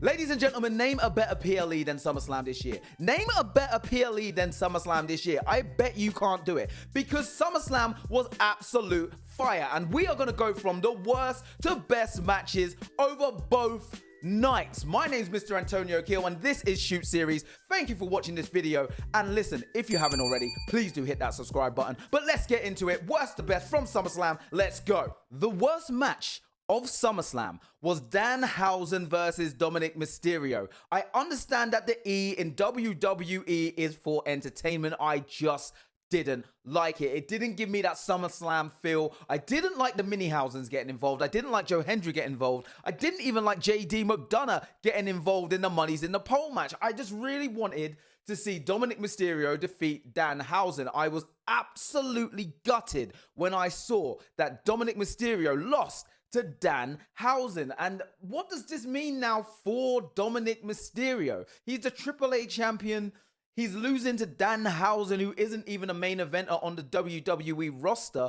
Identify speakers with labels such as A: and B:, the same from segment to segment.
A: Ladies and gentlemen, name a better PLE than SummerSlam this year. Name a better PLE than SummerSlam this year. I bet you can't do it because SummerSlam was absolute fire. And we are going to go from the worst to best matches over both nights. My name's Mr. Antonio Keel and this is Shoot Series. Thank you for watching this video. And listen, if you haven't already, please do hit that subscribe button. But let's get into it. Worst to best from SummerSlam. Let's go. The worst match of SummerSlam was Danhausen versus Dominic Mysterio. I understand that the E in WWE is for entertainment. I just didn't like it. It didn't give me that SummerSlam feel. I didn't like the Minihausens getting involved. I didn't like Joe Hendry getting involved. I didn't even like JD McDonough getting involved in the Money's in the Pole match. I just really wanted to see Dominic Mysterio defeat Danhausen. I was absolutely gutted when I saw that Dominic Mysterio lost to Danhausen. And what does this mean now for Dominic Mysterio? He's the AAA champion. He's losing to Danhausen, who isn't even a main eventer on the WWE roster.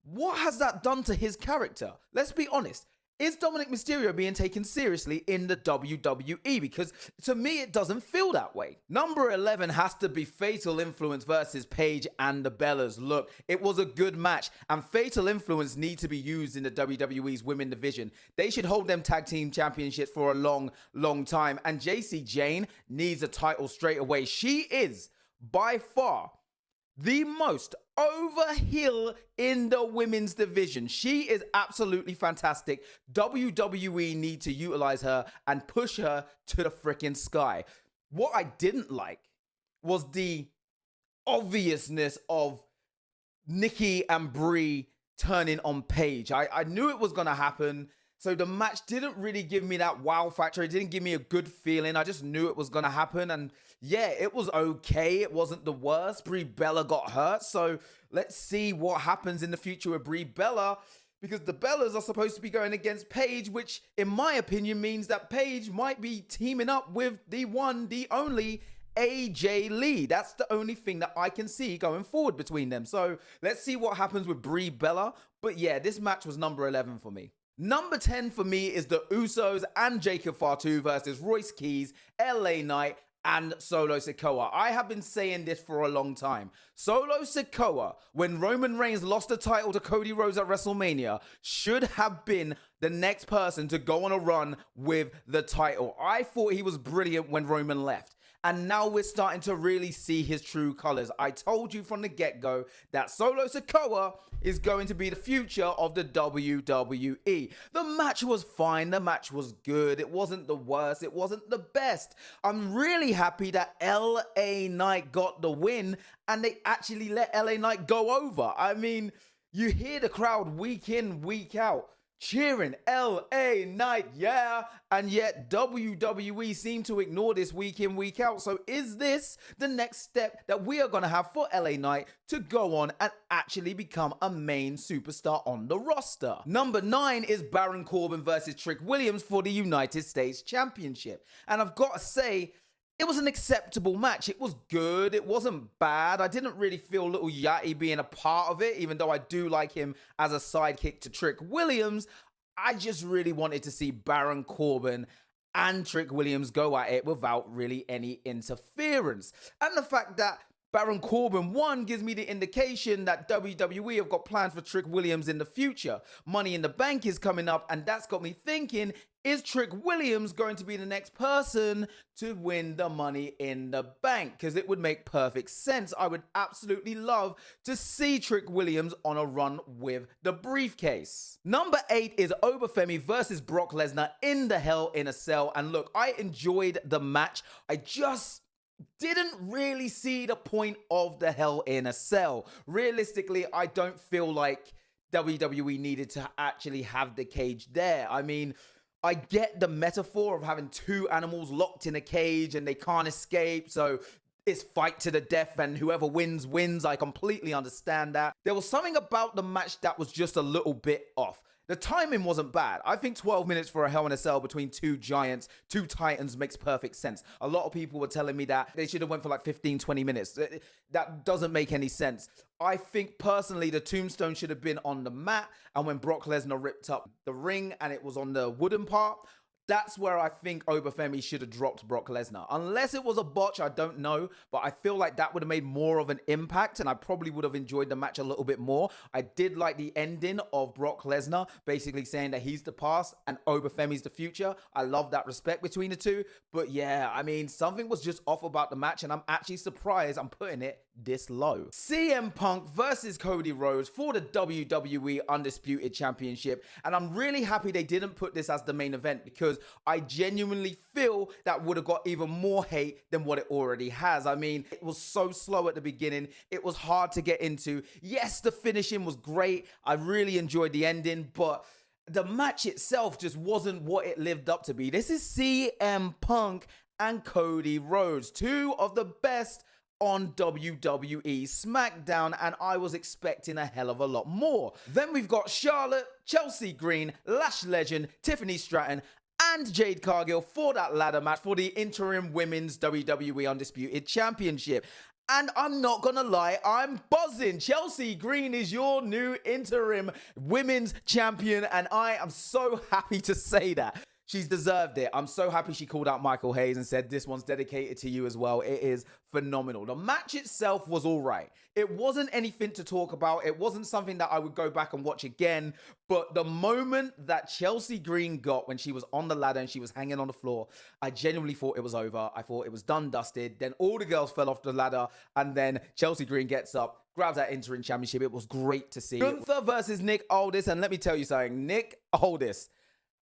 A: What has that done to his character? Let's be honest. Is Dominic Mysterio being taken seriously in the WWE? Because to me, it doesn't feel that way. Number 11 has to be Fatal Influence versus Paige and the Bellas. Look, it was a good match, and Fatal Influence need to be used in the WWE's women division. They should hold them tag team championships for a long time, and JC Jane needs a title straight away. She is by far the most over heel in the women's division. She is absolutely fantastic. WWE need to utilize her and push her to the freaking sky. What I didn't like was the obviousness of Nikki and Brie turning on Paige. I knew it was going to happen. So the match didn't really give me that wow factor. It didn't give me a good feeling. I just knew it was going to happen. And yeah, it was okay. It wasn't the worst. Brie Bella got hurt. So let's see what happens in the future with Brie Bella, because the Bellas are supposed to be going against Paige, which in my opinion means that Paige might be teaming up with the one, the only AJ Lee. That's the only thing that I can see going forward between them. So let's see what happens with Brie Bella. But yeah, this match was number 11 for me. Number 10 for me is the Usos and Jacob Fatu versus Royce Keys, LA Knight, and Solo Sikoa. I have been saying this for a long time. Solo Sikoa, when Roman Reigns lost the title to Cody Rhodes at WrestleMania, should have been the next person to go on a run with the title. I thought he was brilliant when Roman left. And now we're starting to really see his true colors. I told you from the get-go that Solo Sikoa is going to be the future of the WWE. The match was fine. The match was good. It wasn't the worst. It wasn't the best. I'm really happy that LA Knight got the win and they actually let LA Knight go over. I mean, you hear the crowd week in, week out cheering LA Knight, yeah, and yet WWE seem to ignore this week in, week out. So is this the next step that we are going to have for LA Knight to go on and actually become a main superstar on the roster? Number 9 is Baron Corbin versus Trick Williams for the United States Championship. And I've got to say, it was an acceptable match. It was good. It wasn't bad. I didn't really feel little Yachty being a part of it, even though I do like him as a sidekick to Trick Williams. I just really wanted to see Baron Corbin and Trick Williams go at it without really any interference. And the fact that Baron Corbin won gives me the indication that WWE have got plans for Trick Williams in the future. Money in the Bank is coming up, and that's got me thinking, is Trick Williams going to be the next person to win the Money in the Bank? Because it would make perfect sense. I would absolutely love to see Trick Williams on a run with the briefcase. Number 8 is Obafemi versus Brock Lesnar in the Hell in a Cell. And look, I enjoyed the match. I just didn't really see the point of the Hell in a Cell. Realistically, I don't feel like WWE needed to actually have the cage there. I mean, I get the metaphor of having two animals locked in a cage and they can't escape, so it's fight to the death and whoever wins, wins. I completely understand that. There was something about the match that was just a little bit off. The timing wasn't bad. I think 12 minutes for a Hell in a Cell between two giants, two titans makes perfect sense. A lot of people were telling me that they should have went for like 15, 20 minutes. That doesn't make any sense. I think personally the tombstone should have been on the mat, and when Brock Lesnar ripped up the ring and it was on the wooden part, That's where I think Obafemi should have dropped Brock Lesnar. Unless it was a botch, I don't know. But I feel like that would have made more of an impact and I probably would have enjoyed the match a little bit more. I did like the ending of Brock Lesnar basically saying that he's the past and Obafemi's the future. I love that respect between the two. But yeah, I mean, something was just off about the match and I'm actually surprised I'm putting it this low. CM Punk versus Cody Rhodes for the WWE Undisputed Championship. And I'm really happy they didn't put this as the main event because I genuinely feel that would have got even more hate than what it already has. I mean, it was so slow at the beginning. It was hard to get into. Yes, the finishing was great. I really enjoyed the ending, but the match itself just wasn't what it lived up to be. This is CM Punk and Cody Rhodes, two of the best on WWE SmackDown, and I was expecting a hell of a lot more. Then we've got Charlotte, Chelsea Green, Lash Legend, Tiffany Stratton, and Jade Cargill for that ladder match for the interim women's WWE Undisputed Championship. And I'm not gonna lie, I'm buzzing. Chelsea Green is your new interim women's champion, and I am so happy to say that. She's deserved it. I'm so happy she called out Michael Hayes and said, this one's dedicated to you as well. It is phenomenal. The match itself was all right. It wasn't anything to talk about. It wasn't something that I would go back and watch again. But the moment that Chelsea Green got when she was on the ladder and she was hanging on the floor, I genuinely thought it was over. I thought it was done, dusted. Then all the girls fell off the ladder and then Chelsea Green gets up, grabs that interim championship. It was great to see. Gunther versus Nick Aldis. And let me tell you something, Nick Aldis,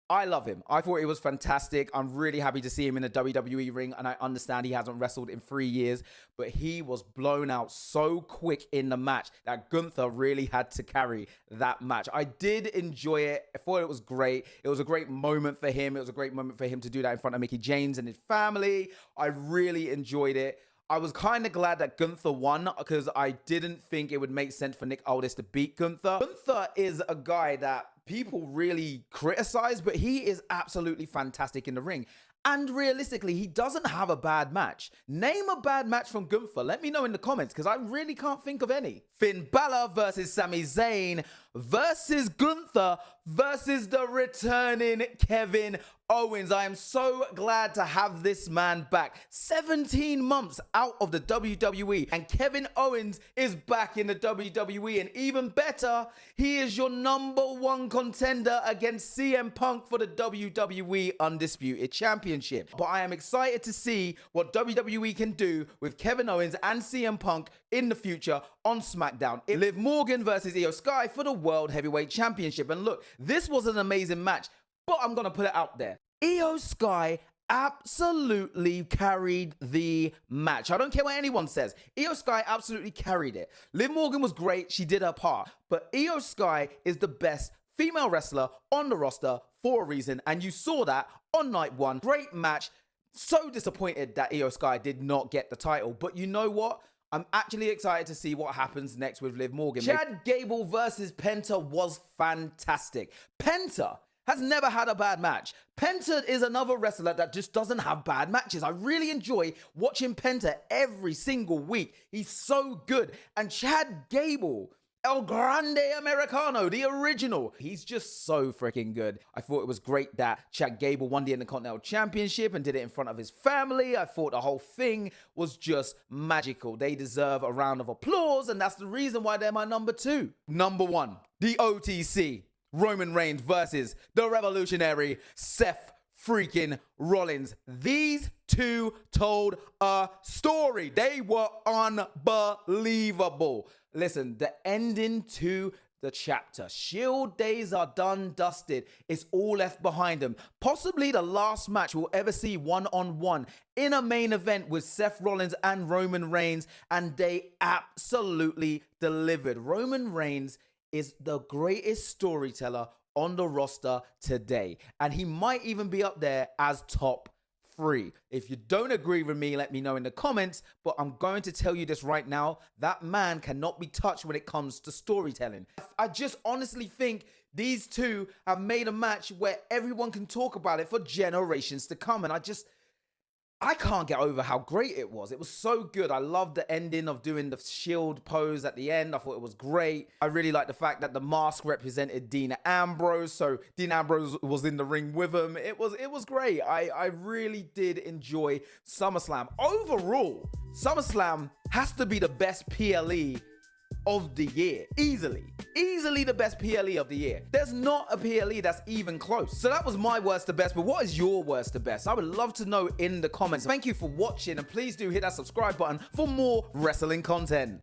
A: I love him. I thought it was fantastic. I'm really happy to see him in a WWE ring, and I understand he hasn't wrestled in 3 years, but he was blown out so quick in the match that Gunther really had to carry that match. I did enjoy it. I thought it was great. It was a great moment for him. It was a great moment for him to do that in front of Mickie James and his family. I really enjoyed it. I was kind of glad that Gunther won because I didn't think it would make sense for Nick Aldis to beat Gunther. Gunther is a guy that people really criticize, but he is absolutely fantastic in the ring. And realistically, he doesn't have a bad match. Name a bad match from Gunther. Let me know in the comments because I really can't think of any. Finn Balor versus Sami Zayn versus Gunther versus the returning Kevin Owens. I am so glad to have this man back. 17 months out of the WWE and Kevin Owens is back in the WWE, and even better, he is your #1 contender against CM Punk for the WWE Undisputed Championship. But I am excited to see what WWE can do with Kevin Owens and CM Punk in the future on SmackDown. Liv Morgan versus Io Sky for the World Heavyweight Championship. And look, this was an amazing match, but I'm going to put it out there. Io Sky absolutely carried the match. I don't care what anyone says. Io Sky absolutely carried it. Liv Morgan was great. She did her part. But Io Sky is the best female wrestler on the roster for a reason. And you saw that on night one. Great match. So disappointed that Io Sky did not get the title. But you know what? I'm actually excited to see what happens next with Liv Morgan. Chad Gable versus Penta was fantastic. Penta has never had a bad match. Penta is another wrestler that just doesn't have bad matches. I really enjoy watching Penta every single week. He's so good. And Chad Gable, El Grande Americano, the original. He's just so freaking good. I thought it was great that Chad Gable won the Intercontinental Championship and did it in front of his family. I thought the whole thing was just magical. They deserve a round of applause, and that's the reason why they're my #2. #1, the OTC. Roman Reigns versus the revolutionary Seth freaking Rollins. These two told a story. They were unbelievable. Listen, the ending to the chapter. Shield days are done, dusted. It's all left behind them. Possibly the last match we'll ever see one-on-one in a main event with Seth Rollins and Roman Reigns, and they absolutely delivered. Roman Reigns is the greatest storyteller on the roster today, and he might even be up there as top 3. If you don't agree with me, let me know in the comments, but I'm going to tell you this right now, that man cannot be touched when it comes to storytelling. I just honestly think these two have made a match where everyone can talk about it for generations to come, and I can't get over how great it was. It was so good. I loved the ending of doing the shield pose at the end. I thought it was great. I really liked the fact that the mask represented Dean Ambrose, so Dean Ambrose was in the ring with him. It was great. I really did enjoy SummerSlam. Overall, SummerSlam has to be the best PLE of the year. Easily the best PLE of the year. There's not a PLE that's even close. So that was my worst to best, but what is your worst to best? I would love to know in the comments. Thank you for watching, and please do hit that subscribe button for more wrestling content.